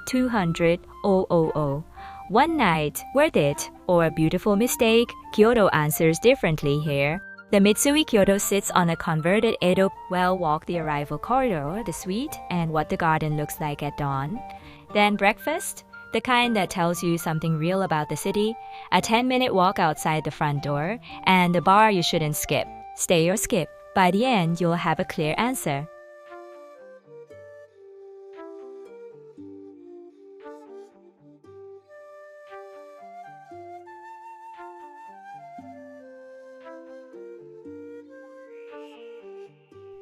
200,000. One night, worth it, or a beautiful mistake? Kyoto answers differently here. The Mitsui Kyoto sits on a converted Edo. Well, walk the arrival corridor, the suite, and what the garden looks like at dawn. Then breakfast, the kind that tells you something real about the city, a 10-minute walk outside the front door, and the bar you shouldn't skip. Stay or skip. By the end, you'll have a clear answer.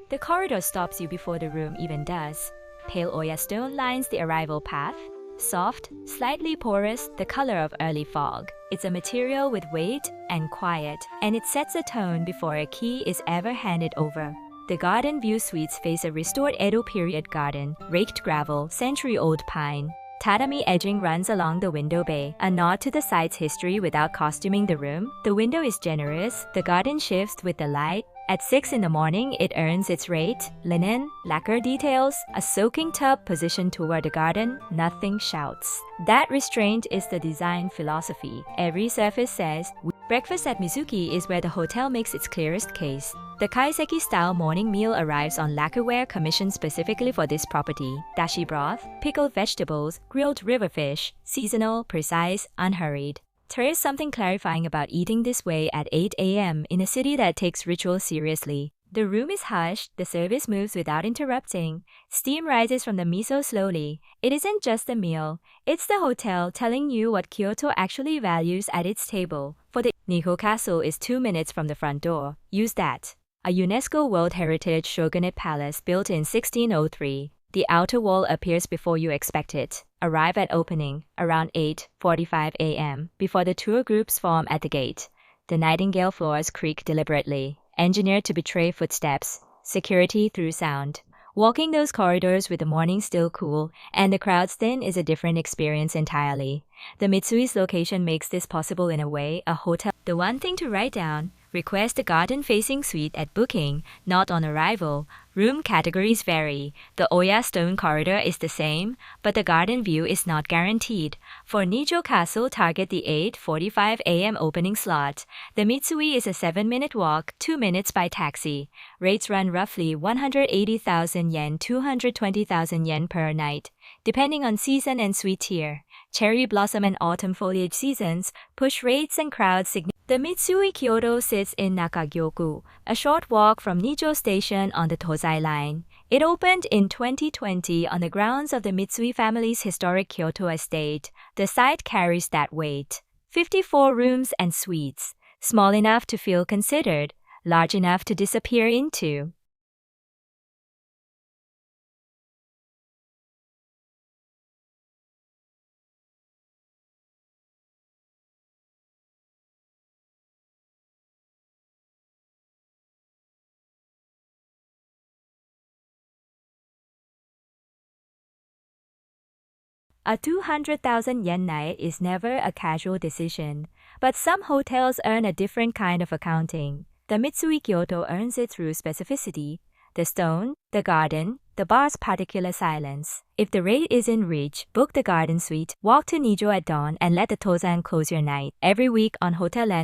The corridor stops you before the room even does. Pale Oya stone lines the arrival path. Soft, slightly porous, the color of early fog. It's a material with weight and quiet, and it sets a tone before a key is ever handed over. The garden view suites face a restored Edo period garden, raked gravel, century-old pine. Tatami edging runs along the window bay, a nod to the site's history without costuming the room. The window is generous, the garden shifts with the light. At 6 in the morning, it earns its rate. Linen, lacquer details, a soaking tub positioned toward the garden, nothing shouts. That restraint is the design philosophy. Every surface says, breakfast at Mizuki is where the hotel makes its clearest case. The Kaiseki-style morning meal arrives on lacquerware commissioned specifically for this property. Dashi broth, pickled vegetables, grilled river fish, seasonal, precise, unhurried. There is something clarifying about eating this way at 8 a.m. in a city that takes ritual seriously. The room is hushed, the service moves without interrupting. Steam rises from the miso slowly. It isn't just a meal, it's the hotel telling you what Kyoto actually values at its table. For the Nijo Castle is 2 minutes from the front door. Use that. A UNESCO World Heritage shogunate palace built in 1603. The outer wall appears before you expect it. Arrive at opening, around 8:45 a.m., before the tour groups form at the gate. The Nightingale floors creak deliberately, engineered to betray footsteps, security through sound. Walking those corridors with the morning still cool and the crowds thin is a different experience entirely. The Mitsui's location makes this possible in a way a hotel. The one thing to write down, request a garden-facing suite at booking, not on arrival. Room categories vary. The Oya stone corridor is the same, but the garden view is not guaranteed. For Nijo Castle, target the 8:45 a.m. opening slot. The Mitsui is a 7-minute walk, 2 minutes by taxi. Rates run roughly 180,000 yen, 220,000 yen per night, depending on season and suite tier. Cherry blossom and autumn foliage seasons push rates and crowds significantly. The Mitsui Kyoto sits in Nakagyoku, a short walk from Nijo Station on the Tōzan line. It opened in 2020 on the grounds of the Mitsui family's historic Kyoto estate. The site carries that weight. 54 rooms and suites, small enough to feel considered, large enough to disappear into. A 200,000 yen night is never a casual decision, but some hotels earn a different kind of accounting. The Mitsui Kyoto earns it through specificity, the stone, the garden, the bar's particular silence. If the rate is in reach, book the garden suite, walk to Nijo at dawn, and let the Tōzan close your night. Every week on HotelLens.